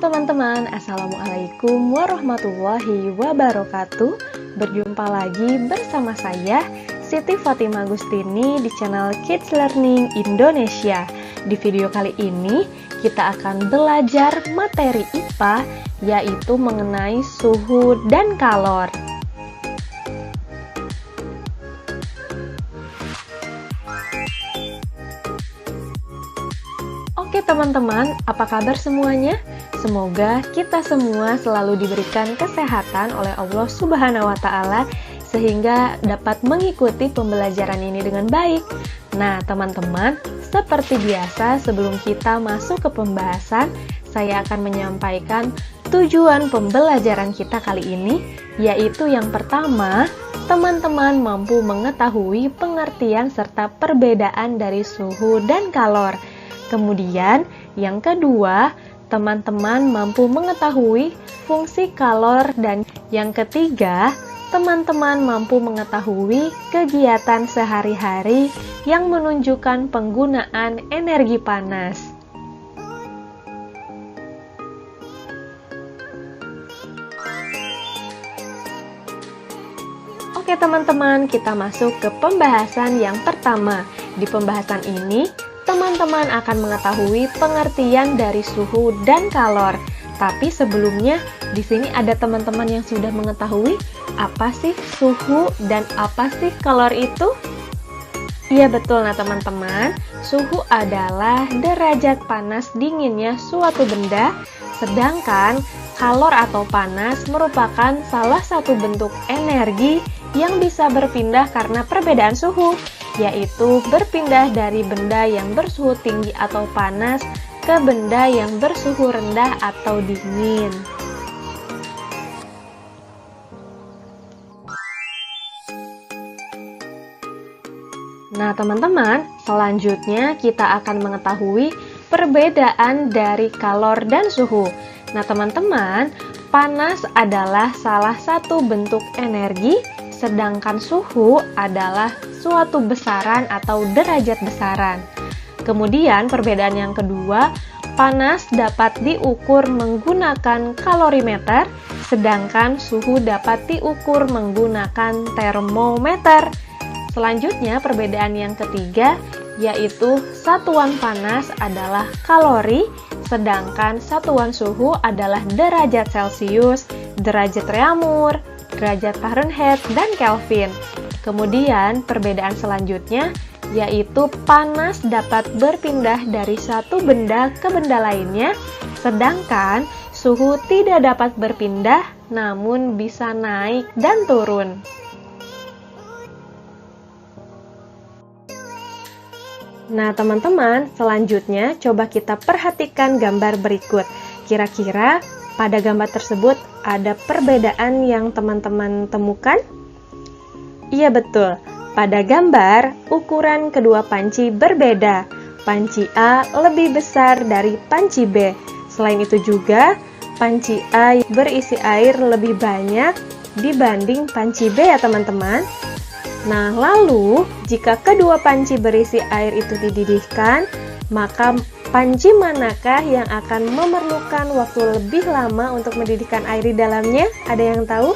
teman-teman, Assalamualaikum warahmatullahi wabarakatuh. Berjumpa lagi bersama saya, Siti Fatimah Agustini di channel Kids Learning Indonesia. Di video kali ini, kita akan belajar materi IPA, yaitu mengenai suhu dan kalor. Oke teman-teman, apa kabar semuanya? Semoga kita semua selalu diberikan kesehatan oleh Allah Subhanahu wa Ta'ala sehingga dapat mengikuti pembelajaran ini dengan baik. Nah teman-teman, seperti biasa sebelum kita masuk ke pembahasan, saya akan menyampaikan tujuan pembelajaran kita kali ini, yaitu yang pertama, teman-teman mampu mengetahui pengertian serta perbedaan dari suhu dan kalor. Kemudian, yang kedua, teman-teman mampu mengetahui fungsi kalor, dan yang ketiga, teman-teman mampu mengetahui kegiatan sehari-hari yang menunjukkan penggunaan energi panas. Oke teman-teman, kita masuk ke pembahasan yang pertama. Di pembahasan ini, teman-teman akan mengetahui pengertian dari suhu dan kalor. Tapi sebelumnya, di sini ada teman-teman yang sudah mengetahui apa sih suhu dan apa sih kalor itu? Iya betul, nah teman-teman, suhu adalah derajat panas dinginnya suatu benda, sedangkan kalor atau panas merupakan salah satu bentuk energi yang bisa berpindah karena perbedaan suhu, yaitu berpindah dari benda yang bersuhu tinggi atau panas ke benda yang bersuhu rendah atau dingin. Nah teman-teman, selanjutnya kita akan mengetahui perbedaan dari kalor dan suhu. Nah teman-teman, panas adalah salah satu bentuk energi, sedangkan suhu adalah suatu besaran atau derajat besaran. Kemudian perbedaan yang kedua, panas dapat diukur menggunakan kalorimeter, sedangkan suhu dapat diukur menggunakan termometer. Selanjutnya perbedaan yang ketiga, yaitu satuan panas adalah kalori, sedangkan satuan suhu adalah derajat Celcius, derajat Reaumur, derajat Fahrenheit, dan Kelvin. Kemudian perbedaan selanjutnya yaitu panas dapat berpindah dari satu benda ke benda lainnya, sedangkan suhu tidak dapat berpindah namun bisa naik dan turun. Nah teman-teman, selanjutnya coba kita perhatikan gambar berikut. Kira-kira pada gambar tersebut ada perbedaan yang teman-teman temukan? Iya betul, pada gambar ukuran kedua panci berbeda. Panci A lebih besar dari panci B. Selain itu juga, panci A berisi air lebih banyak dibanding panci B ya teman-teman. Nah lalu, jika kedua panci berisi air itu dididihkan, maka panci manakah yang akan memerlukan waktu lebih lama untuk mendidihkan air di dalamnya? Ada yang tahu?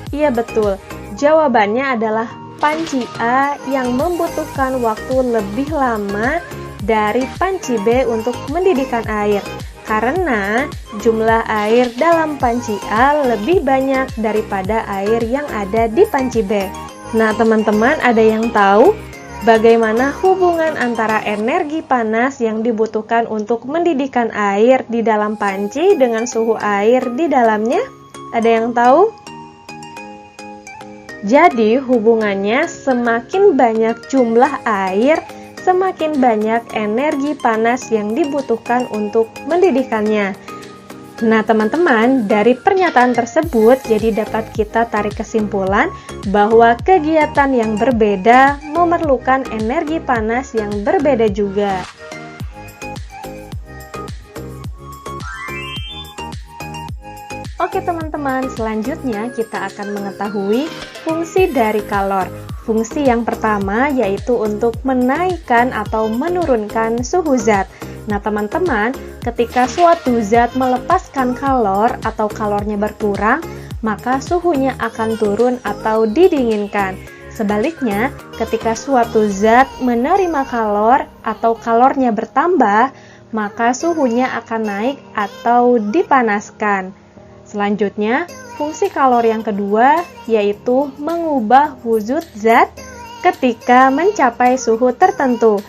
Iya betul, jawabannya adalah panci A yang membutuhkan waktu lebih lama dari panci B untuk mendidihkan air. Karena jumlah air dalam panci A lebih banyak daripada air yang ada di panci B. Nah teman-teman, ada yang tahu bagaimana hubungan antara energi panas yang dibutuhkan untuk mendidihkan air di dalam panci dengan suhu air di dalamnya? Ada yang tahu? Jadi hubungannya semakin banyak jumlah air, semakin banyak energi panas yang dibutuhkan untuk mendidihkannya. Nah teman-teman, dari pernyataan tersebut jadi dapat kita tarik kesimpulan bahwa kegiatan yang berbeda memerlukan energi panas yang berbeda juga. Oke teman-teman, selanjutnya kita akan mengetahui fungsi dari kalor. Fungsi yang pertama yaitu untuk menaikkan atau menurunkan suhu zat. Nah teman-teman, ketika suatu zat melepaskan kalor atau kalornya berkurang, maka suhunya akan turun atau didinginkan. Sebaliknya, ketika suatu zat menerima kalor atau kalornya bertambah, maka suhunya akan naik atau dipanaskan. Selanjutnya, fungsi kalor yang kedua yaitu mengubah wujud zat ketika mencapai suhu tertentu.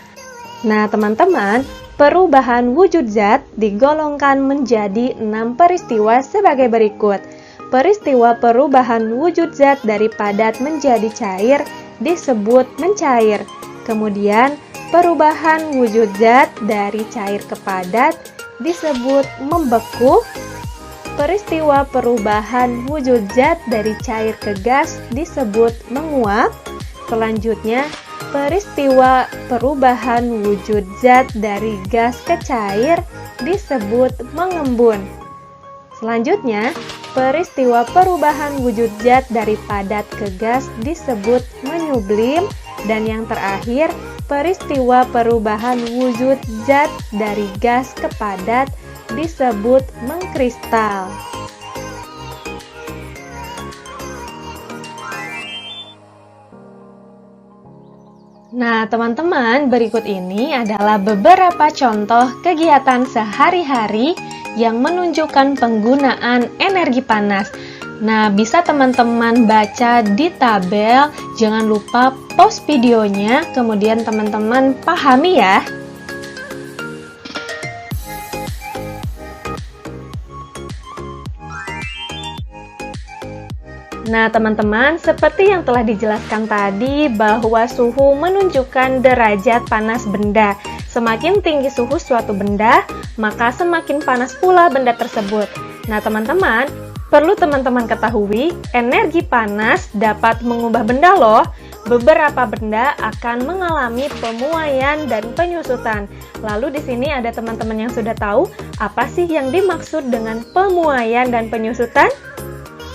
Nah, teman-teman, perubahan wujud zat digolongkan menjadi 6 peristiwa sebagai berikut. Peristiwa perubahan wujud zat dari padat menjadi cair disebut mencair. Kemudian, perubahan wujud zat dari cair ke padat disebut membeku. Peristiwa perubahan wujud zat dari cair ke gas disebut menguap. Selanjutnya, peristiwa perubahan wujud zat dari gas ke cair disebut mengembun. Selanjutnya, peristiwa perubahan wujud zat dari padat ke gas disebut menyublim. Dan yang terakhir, peristiwa perubahan wujud zat dari gas ke padat disebut mengkristal. Nah, teman-teman, berikut ini adalah beberapa contoh kegiatan sehari-hari yang menunjukkan penggunaan energi panas. Nah, bisa teman-teman baca di tabel, jangan lupa pause videonya, kemudian teman-teman pahami ya. Nah, teman-teman, seperti yang telah dijelaskan tadi bahwa suhu menunjukkan derajat panas benda. Semakin tinggi suhu suatu benda, maka semakin panas pula benda tersebut. Nah, teman-teman, perlu teman-teman ketahui, energi panas dapat mengubah benda loh. Beberapa benda akan mengalami pemuaian dan penyusutan. Lalu di sini ada teman-teman yang sudah tahu apa sih yang dimaksud dengan pemuaian dan penyusutan?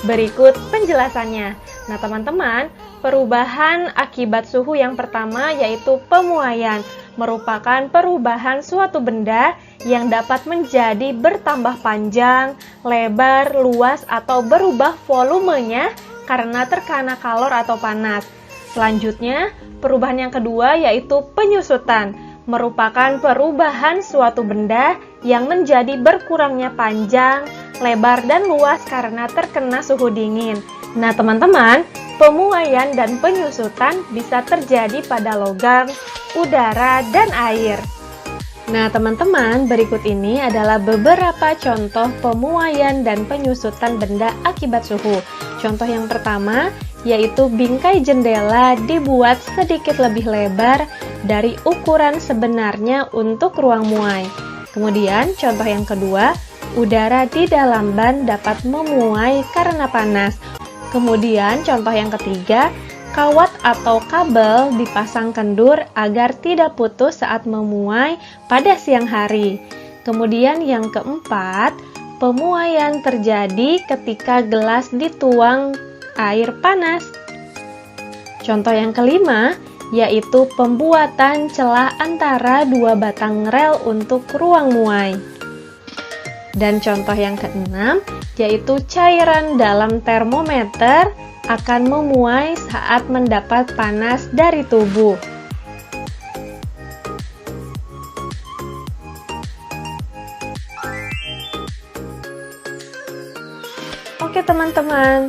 Berikut penjelasannya. Nah, teman-teman, perubahan akibat suhu yang pertama yaitu pemuaian, merupakan perubahan suatu benda yang dapat menjadi bertambah panjang, lebar, luas, atau berubah volumenya karena terkena kalor atau panas. Selanjutnya, perubahan yang kedua yaitu penyusutan, merupakan perubahan suatu benda yang menjadi berkurangnya panjang, lebar, dan luas karena terkena suhu dingin. Nah, teman-teman, pemuaian dan penyusutan bisa terjadi pada logam, udara, dan air. Nah, teman-teman, berikut ini adalah beberapa contoh pemuaian dan penyusutan benda akibat suhu. Contoh yang pertama, yaitu bingkai jendela dibuat sedikit lebih lebar dari ukuran sebenarnya untuk ruang muai. Kemudian, contoh yang kedua, udara di dalam ban dapat memuai karena panas. Kemudian, contoh yang ketiga, kawat atau kabel dipasang kendur agar tidak putus saat memuai pada siang hari. Kemudian yang keempat, pemuaian terjadi ketika gelas dituang air panas. Contoh yang kelima, yaitu pembuatan celah antara dua batang rel untuk ruang muai. Dan contoh yang keenam, yaitu cairan dalam termometer akan memuai saat mendapat panas dari tubuh. Oke teman-teman,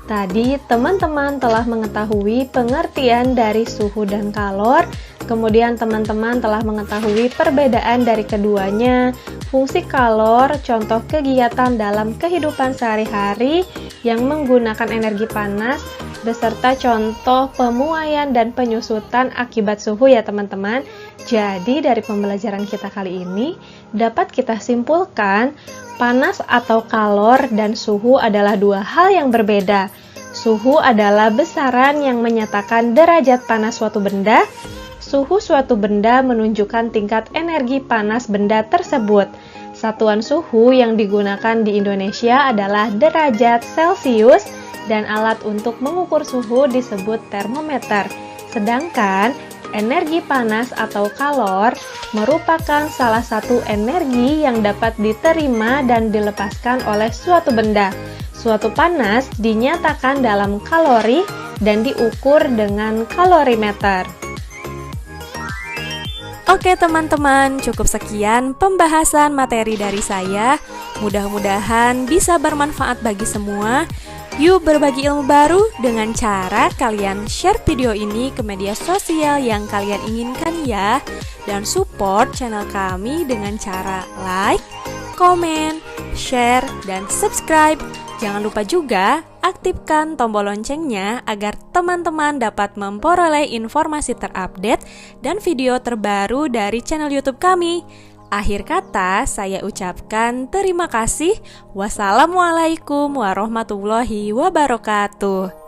tadi teman-teman telah mengetahui pengertian dari suhu dan kalor, kemudian teman-teman telah mengetahui perbedaan dari keduanya, fungsi kalor, contoh kegiatan dalam kehidupan sehari-hari yang menggunakan energi panas, beserta contoh pemuaian dan penyusutan akibat suhu ya teman-teman. Jadi dari pembelajaran kita kali ini, dapat kita simpulkan, panas atau kalor dan suhu adalah dua hal yang berbeda. Suhu adalah besaran yang menyatakan derajat panas suatu benda. Suhu suatu benda menunjukkan tingkat energi panas benda tersebut. Satuan suhu yang digunakan di Indonesia adalah derajat Celcius dan alat untuk mengukur suhu disebut termometer. Sedangkan Energi panas atau kalor merupakan salah satu energi yang dapat diterima dan dilepaskan oleh suatu benda. Suatu panas dinyatakan dalam kalori dan diukur dengan kalorimeter. Oke teman-teman, cukup sekian pembahasan materi dari saya. Mudah-mudahan bisa bermanfaat bagi semua. Yuk berbagi ilmu baru dengan cara kalian share video ini ke media sosial yang kalian inginkan ya. Dan support channel kami dengan cara like, komen, share, dan subscribe. Jangan lupa juga aktifkan tombol loncengnya agar teman-teman dapat memperoleh informasi terupdate dan video terbaru dari channel YouTube kami. Akhir kata, saya ucapkan terima kasih. Wassalamualaikum warahmatullahi wabarakatuh.